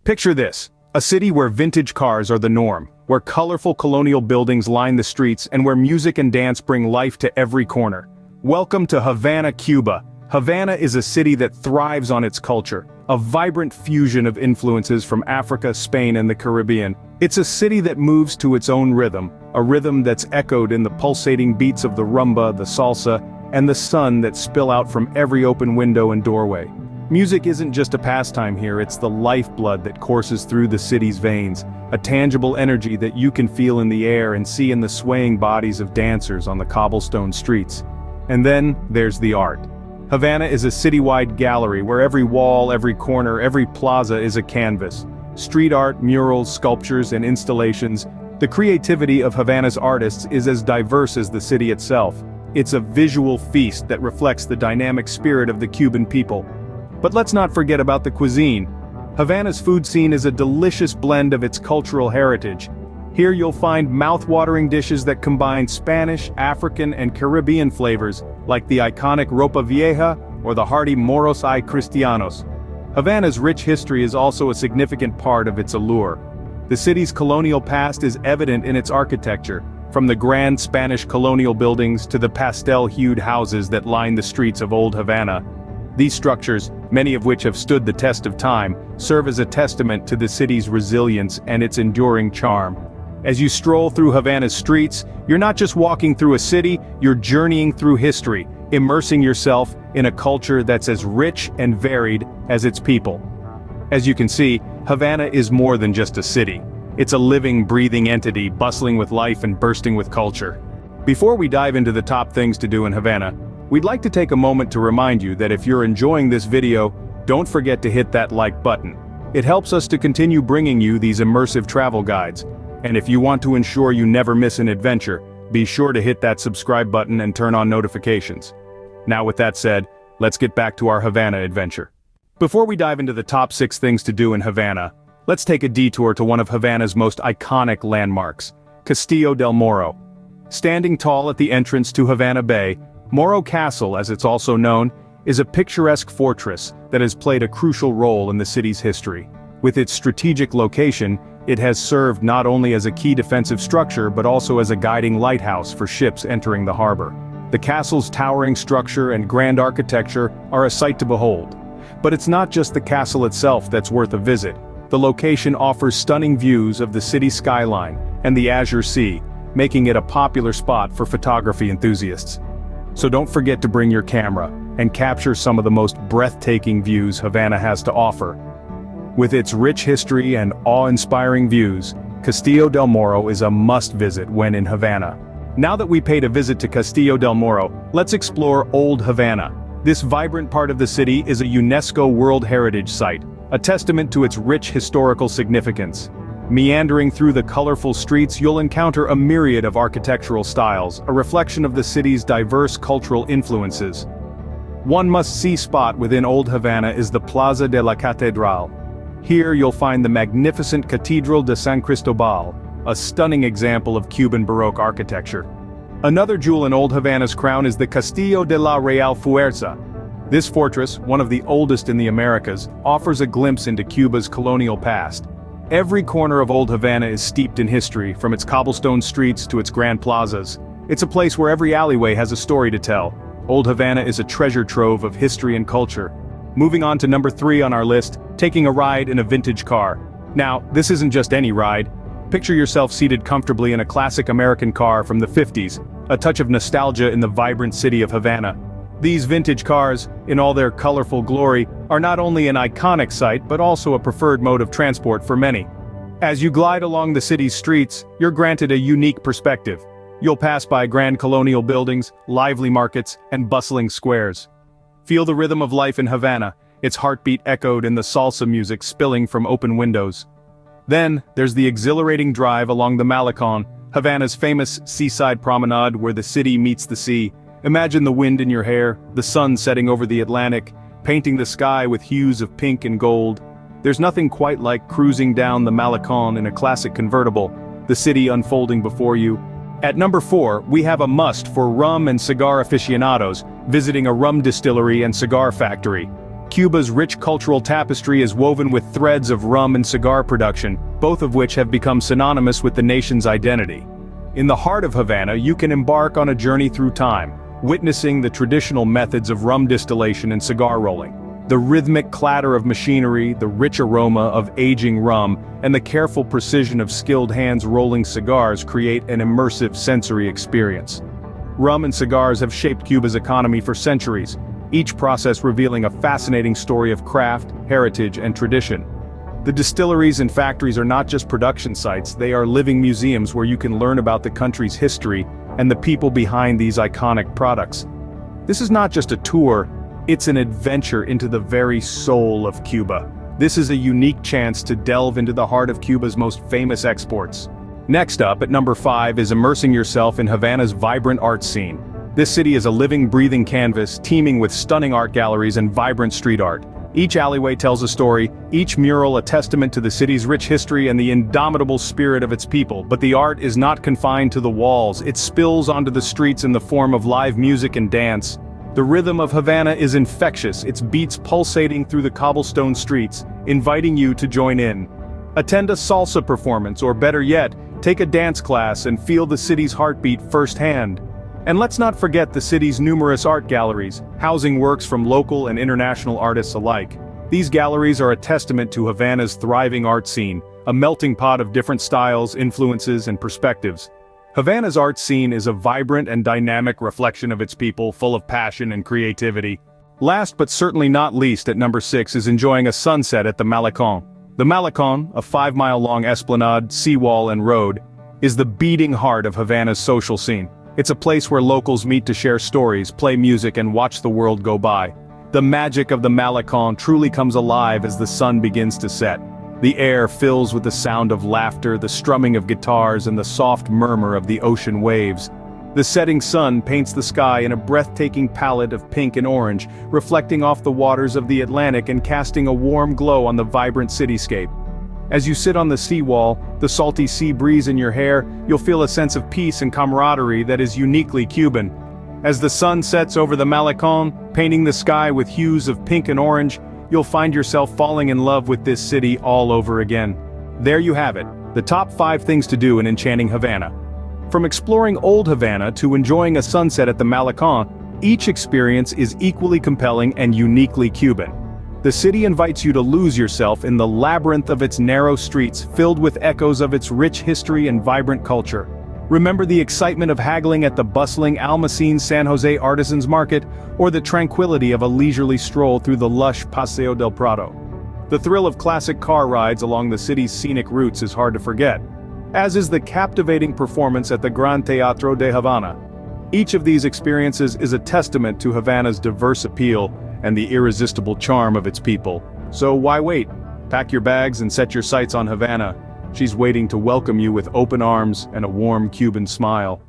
Picture this, a city where vintage cars are the norm, where colorful colonial buildings line the streets and where music and dance bring life to every corner. Welcome to Havana, Cuba. Havana is a city that thrives on its culture, a vibrant fusion of influences from Africa, Spain, and the Caribbean. It's a city that moves to its own rhythm, a rhythm that's echoed in the pulsating beats of the rumba, the salsa, and the sun that spill out from every open window and doorway. Music isn't just a pastime here, it's the lifeblood that courses through the city's veins, a tangible energy that you can feel in the air and see in the swaying bodies of dancers on the cobblestone streets. And then, there's the art. Havana is a citywide gallery where every wall, every corner, every plaza is a canvas. Street art, murals, sculptures, and installations. The creativity of Havana's artists is as diverse as the city itself. It's a visual feast that reflects the dynamic spirit of the Cuban people. But let's not forget about the cuisine. Havana's food scene is a delicious blend of its cultural heritage. Here you'll find mouth-watering dishes that combine Spanish, African, and Caribbean flavors, like the iconic ropa vieja or the hearty moros y cristianos. Havana's rich history is also a significant part of its allure. The city's colonial past is evident in its architecture, from the grand Spanish colonial buildings to the pastel-hued houses that line the streets of Old Havana. These structures, many of which have stood the test of time, serve as a testament to the city's resilience and its enduring charm. As you stroll through Havana's streets, you're not just walking through a city, you're journeying through history, immersing yourself in a culture that's as rich and varied as its people. As you can see, Havana is more than just a city. It's a living, breathing entity, bustling with life and bursting with culture. Before we dive into the top things to do in Havana, we'd like to take a moment to remind you that if you're enjoying this video, don't forget to hit that like button. It helps us to continue bringing you these immersive travel guides. And if you want to ensure you never miss an adventure, be sure to hit that subscribe button and turn on notifications. Now with that said, let's get back to our Havana adventure. Before we dive into the top 6 things to do in Havana, let's take a detour to one of Havana's most iconic landmarks, Castillo del Morro. Standing tall at the entrance to Havana Bay, Morro Castle, as it's also known, is a picturesque fortress that has played a crucial role in the city's history. With its strategic location, it has served not only as a key defensive structure but also as a guiding lighthouse for ships entering the harbor. The castle's towering structure and grand architecture are a sight to behold. But it's not just the castle itself that's worth a visit. The location offers stunning views of the city skyline and the Azure Sea, making it a popular spot for photography enthusiasts. So don't forget to bring your camera and capture some of the most breathtaking views Havana has to offer. With its rich history and awe-inspiring views, Castillo del Morro is a must-visit when in Havana. Now that we paid a visit to Castillo del Morro, let's explore Old Havana. This vibrant part of the city is a UNESCO World Heritage Site, a testament to its rich historical significance. Meandering through the colorful streets, you'll encounter a myriad of architectural styles, a reflection of the city's diverse cultural influences. One must-see spot within Old Havana is the Plaza de la Catedral. Here you'll find the magnificent Cathedral de San Cristobal, a stunning example of Cuban Baroque architecture. Another jewel in Old Havana's crown is the Castillo de la Real Fuerza. This fortress, one of the oldest in the Americas, offers a glimpse into Cuba's colonial past. Every corner of Old Havana is steeped in history, from its cobblestone streets to its grand plazas. It's a place where every alleyway has a story to tell. Old Havana is a treasure trove of history and culture. Moving on to number 3 on our list, taking a ride in a vintage car. Now, this isn't just any ride. Picture yourself seated comfortably in a classic American car from the 50s, a touch of nostalgia in the vibrant city of Havana. These vintage cars, in all their colorful glory, are not only an iconic sight but also a preferred mode of transport for many. As you glide along the city's streets, you're granted a unique perspective. You'll pass by grand colonial buildings, lively markets, and bustling squares. Feel the rhythm of life in Havana, its heartbeat echoed in the salsa music spilling from open windows. Then, there's the exhilarating drive along the Malecon, Havana's famous seaside promenade where the city meets the sea. Imagine the wind in your hair, the sun setting over the Atlantic, painting the sky with hues of pink and gold. There's nothing quite like cruising down the Malecon in a classic convertible, the city unfolding before you. At number 4, we have a must for rum and cigar aficionados, visiting a rum distillery and cigar factory. Cuba's rich cultural tapestry is woven with threads of rum and cigar production, both of which have become synonymous with the nation's identity. In the heart of Havana, you can embark on a journey through time, witnessing the traditional methods of rum distillation and cigar rolling. The rhythmic clatter of machinery, the rich aroma of aging rum, and the careful precision of skilled hands rolling cigars create an immersive sensory experience. Rum and cigars have shaped Cuba's economy for centuries, each process revealing a fascinating story of craft, heritage, and tradition. The distilleries and factories are not just production sites, they are living museums where you can learn about the country's history and the people behind these iconic products. This is not just a tour, it's an adventure into the very soul of Cuba. This is a unique chance to delve into the heart of Cuba's most famous exports. Next up, at number 5, is immersing yourself in Havana's vibrant art scene. This city is a living, breathing canvas, teeming with stunning art galleries and vibrant street art. Each alleyway tells a story, each mural a testament to the city's rich history and the indomitable spirit of its people. But the art is not confined to the walls, it spills onto the streets in the form of live music and dance. The rhythm of Havana is infectious, its beats pulsating through the cobblestone streets, inviting you to join in. Attend a salsa performance, or better yet, take a dance class and feel the city's heartbeat firsthand. And let's not forget the city's numerous art galleries, housing works from local and international artists alike. These galleries are a testament to Havana's thriving art scene, a melting pot of different styles, influences, and perspectives. Havana's art scene is a vibrant and dynamic reflection of its people, full of passion and creativity. Last but certainly not least, at number 6, is enjoying a sunset at the Malecon. The Malecon, a 5-mile-long esplanade, seawall, and road, is the beating heart of Havana's social scene. It's a place where locals meet to share stories, play music, and watch the world go by. The magic of the Malecon truly comes alive as the sun begins to set. The air fills with the sound of laughter, the strumming of guitars, and the soft murmur of the ocean waves. The setting sun paints the sky in a breathtaking palette of pink and orange, reflecting off the waters of the Atlantic and casting a warm glow on the vibrant cityscape. As you sit on the seawall, the salty sea breeze in your hair, you'll feel a sense of peace and camaraderie that is uniquely Cuban. As the sun sets over the Malecon, painting the sky with hues of pink and orange, you'll find yourself falling in love with this city all over again. There you have it, the top 5 things to do in enchanting Havana. From exploring Old Havana to enjoying a sunset at the Malecon, each experience is equally compelling and uniquely Cuban. The city invites you to lose yourself in the labyrinth of its narrow streets filled with echoes of its rich history and vibrant culture. Remember the excitement of haggling at the bustling Almacén San Jose Artisans Market, or the tranquility of a leisurely stroll through the lush Paseo del Prado. The thrill of classic car rides along the city's scenic routes is hard to forget, as is the captivating performance at the Gran Teatro de Havana. Each of these experiences is a testament to Havana's diverse appeal and the irresistible charm of its people. So why wait? Pack your bags and set your sights on Havana. She's waiting to welcome you with open arms and a warm Cuban smile.